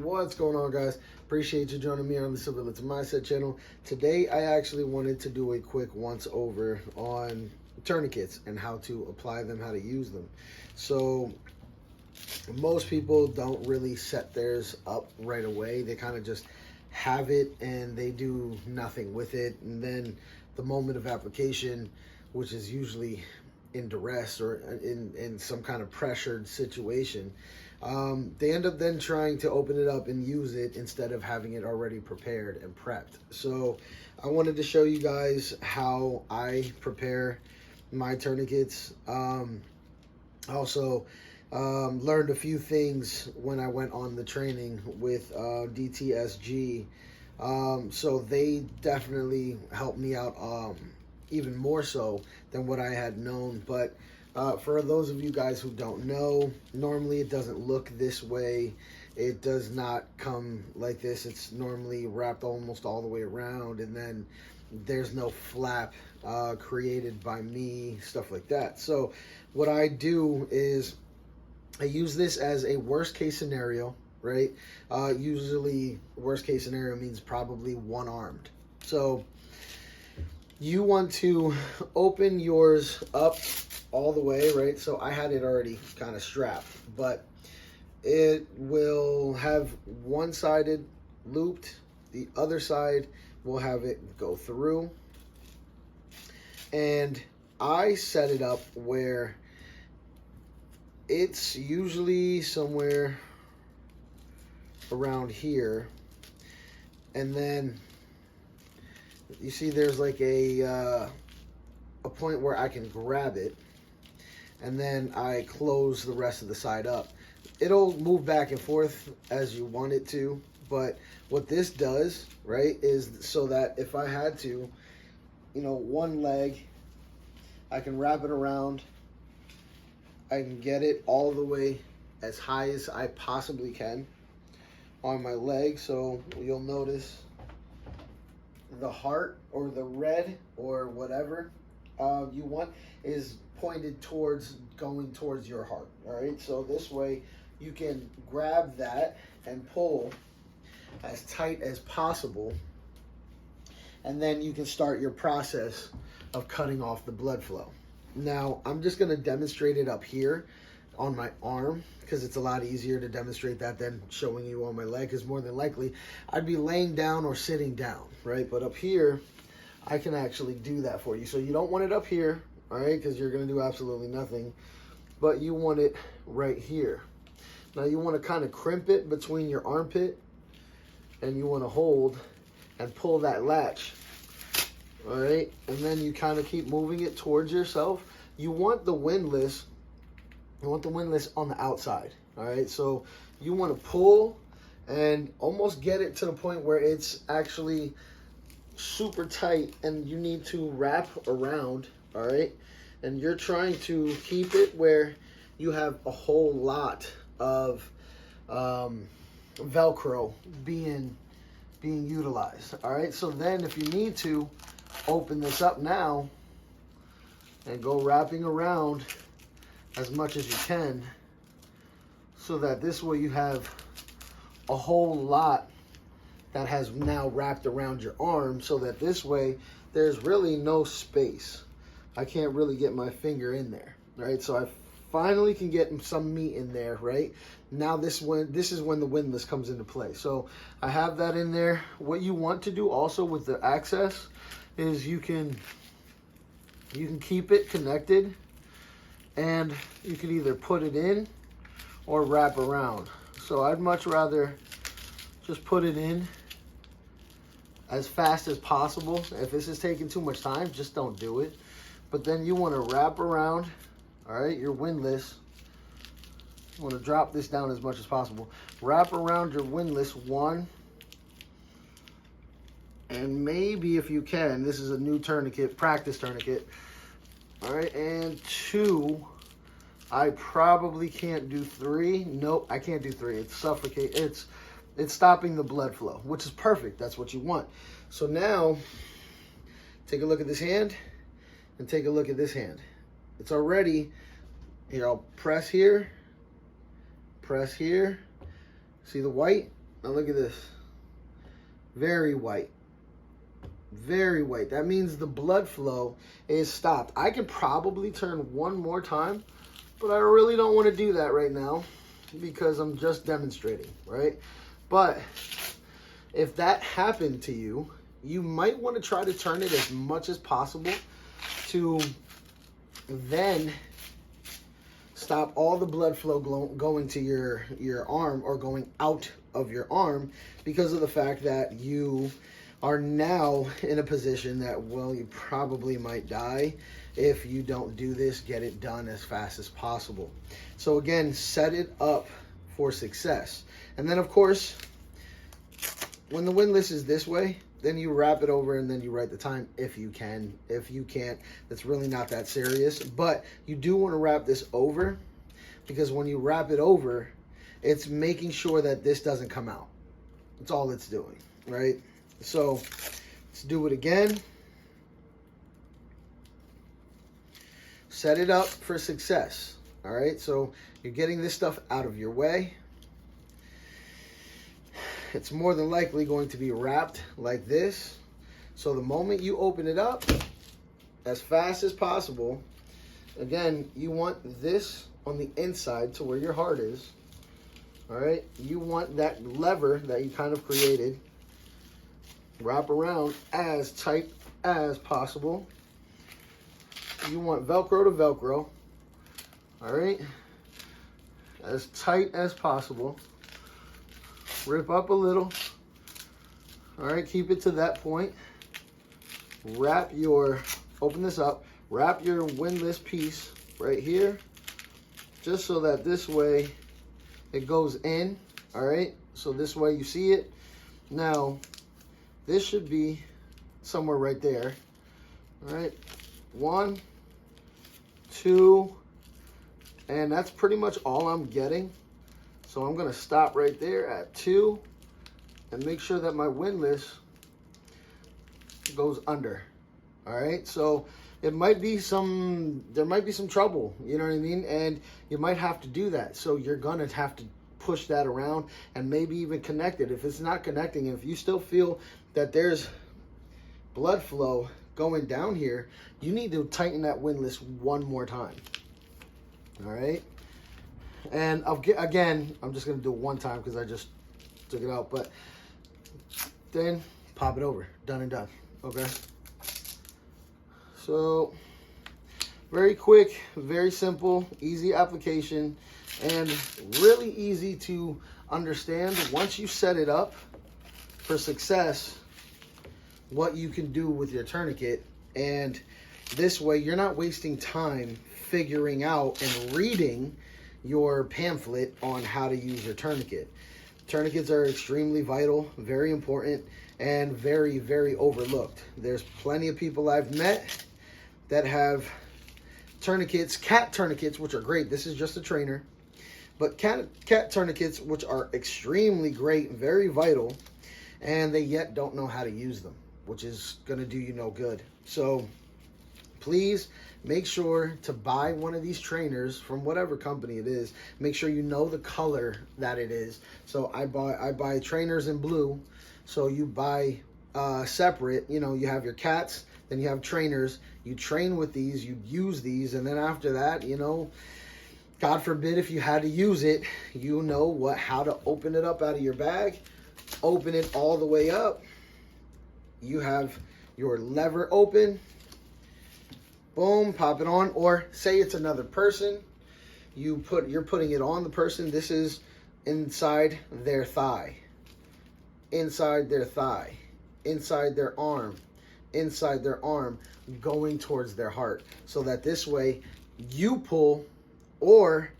What's going on, guys? Appreciate you joining me on the Silver Little Mindset channel. Today I actually wanted to do a quick once over on tourniquets and how to apply them, how to use them. So most people don't really set theirs up right away. They kind of just have it and they do nothing with it, and then the moment of application, which is usually in duress or in some kind of pressured situation, they end up then trying to open it up and use it instead of having it already prepared and prepped. So I wanted to show you guys how I prepare my tourniquets. Also learned a few things when I went on the training with DTSG. So they definitely helped me out even more so than what I had known. But for those of you guys who don't know, normally it doesn't look this way. It does not come like this. It's normally wrapped almost all the way around, and then there's no flap created by me, stuff like that. So what I do is I use this as a worst case scenario, right? Usually worst case scenario means probably one-armed. So you want to open yours up all the way, right? So I had it already kind of strapped, but it will have one-sided looped. The other side will have it go through. And I set it up where it's usually somewhere around here. And then you see there's like a point where I can grab it, and then I close the rest of the side up. It'll move back and forth as you want it to, but what this does, right, is so that if I had to, one leg, I can wrap it around, I can get it all the way as high as I possibly can on my leg. So you'll notice the heart or the red or whatever you want is pointed towards, going towards your heart. All right, so this way you can grab that and pull as tight as possible, and then you can start your process of cutting off the blood flow. Now I'm just going to demonstrate it up here on my arm, because it's a lot easier to demonstrate that than showing you on my leg, because more than likely I'd be laying down or sitting down, right? But up here I can actually do that for you. So you don't want it up here, all right, because you're going to do absolutely nothing, but you want it right here. Now you want to kind of crimp it between your armpit, and you want to hold and pull that latch, all right, and then you kind of keep moving it towards yourself. You want the windlass on the outside, all right? So you want to pull and almost get it to the point where it's actually super tight, and you need to wrap around, all right? And you're trying to keep it where you have a whole lot of Velcro being utilized, all right? So then if you need to open this up now and go wrapping around as much as you can, so that this way you have a whole lot that has now wrapped around your arm, so that this way there's really no space. I can't really get my finger in there, right? So I finally can get some meat in there, right? Now this is when the windlass comes into play. So I have that in there. What you want to do also with the access is you can keep it connected, and you can either put it in or wrap around. So I'd much rather just put it in as fast as possible. If this is taking too much time, just don't do it. But then you want to wrap around, all right, your windlass. You want to drop this down as much as possible. Wrap around your windlass, one, and maybe if you can, this is a new tourniquet, practice tourniquet, all right, and two. I probably can't do three. Nope, I can't do three. It's suffocate. It's stopping the blood flow, which is perfect. That's what you want. So now, take a look at this hand, and take a look at this hand. It's already, here, I'll press here, See the white? Now look at this. Very white. Very white. That means the blood flow is stopped. I could probably turn one more time, but I really don't want to do that right now because I'm just demonstrating, right? But if that happened to you, you might want to try to turn it as much as possible to then stop all the blood flow going to your arm or going out of your arm because of the fact that you are now in a position that, well, you probably might die if you don't do this. Get it done as fast as possible. So again, set it up for success. And then of course, when the windlass is this way, then you wrap it over and then you write the time if you can. If you can't, that's really not that serious. But you do want to wrap this over because when you wrap it over, it's making sure that this doesn't come out. That's all it's doing, right? So let's do it again. Set it up for success. All right, so you're getting this stuff out of your way. It's more than likely going to be wrapped like this. So the moment you open it up, as fast as possible, again, you want this on the inside to where your heart is. All right, you want that lever that you kind of created wrap around as tight as possible. You want Velcro to Velcro. All right, as tight as possible. Rip up a little. All right, keep it to that point. Open this up, wrap your windlass piece right here, just so that this way it goes in. All right, so this way you see it. Now, this should be somewhere right there. All right, 1, 2, and that's pretty much all I'm getting. So I'm gonna stop right there at 2 and make sure that my windlass goes under. All right, so there might be some trouble, you know what I mean? And you might have to do that. So you're gonna have to push that around and maybe even connect it. If it's not connecting, if you still feel that there's blood flow going down here, you need to tighten that windlass one more time. All right. And again, I'm just going to do it one time because I just took it out. But then pop it over. Done and done. Okay. So very quick, very simple, easy application, and really easy to understand once you set it up for success, what you can do with your tourniquet. And this way, you're not wasting time figuring out and reading your pamphlet on how to use your tourniquet. Tourniquets are extremely vital, very important, and very, very overlooked. There's plenty of people I've met that have tourniquets, cat tourniquets, which are great. This is just a trainer. But cat tourniquets, which are extremely great, very vital, and they yet don't know how to use them, which is going to do you no good. So please make sure to buy one of these trainers from whatever company it is. Make sure you know the color that it is. So I buy trainers in blue. So you buy separate, you know, you have your cats, then you have trainers. You train with these, you use these, and then after that, you know, God forbid if you had to use it, you know how to open it up out of your bag, open it all the way up. You have your lever open. Boom, pop it on. Or say it's another person, you're putting it on the person. This is inside their thigh, inside their thigh, inside their arm, going towards their heart, so that this way you pull or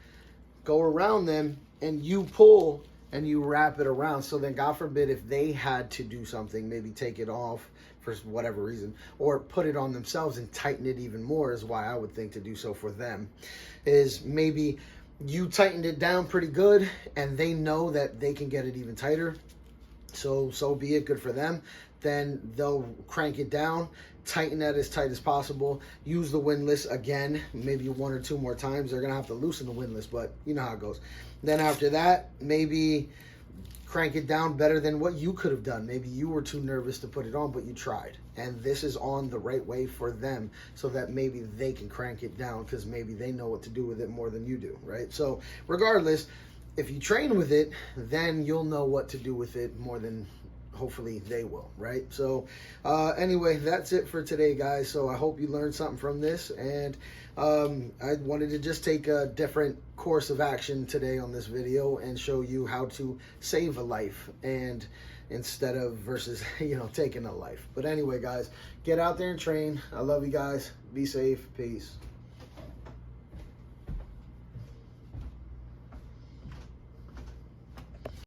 go around them and you pull and you wrap it around. So then God forbid if they had to do something, maybe take it off for whatever reason, or put it on themselves and tighten it even more, is why I would think to do so for them, is maybe you tightened it down pretty good and they know that they can get it even tighter. So be it, good for them. Then they'll crank it down, tighten that as tight as possible, use the windlass again, maybe 1 or 2 more times. They're gonna have to loosen the windlass, but you know how it goes. Then after that, maybe crank it down better than what you could have done. Maybe you were too nervous to put it on, but you tried. And this is on the right way for them so that maybe they can crank it down because maybe they know what to do with it more than you do, right? So regardless, if you train with it, then you'll know what to do with it more than hopefully they will, right? So anyway, that's it for today, guys. So I hope you learned something from this, and I wanted to just take a different course of action today on this video and show you how to save a life and instead of versus taking a life. But anyway, guys, get out there and train. I love you guys. Be safe. Peace.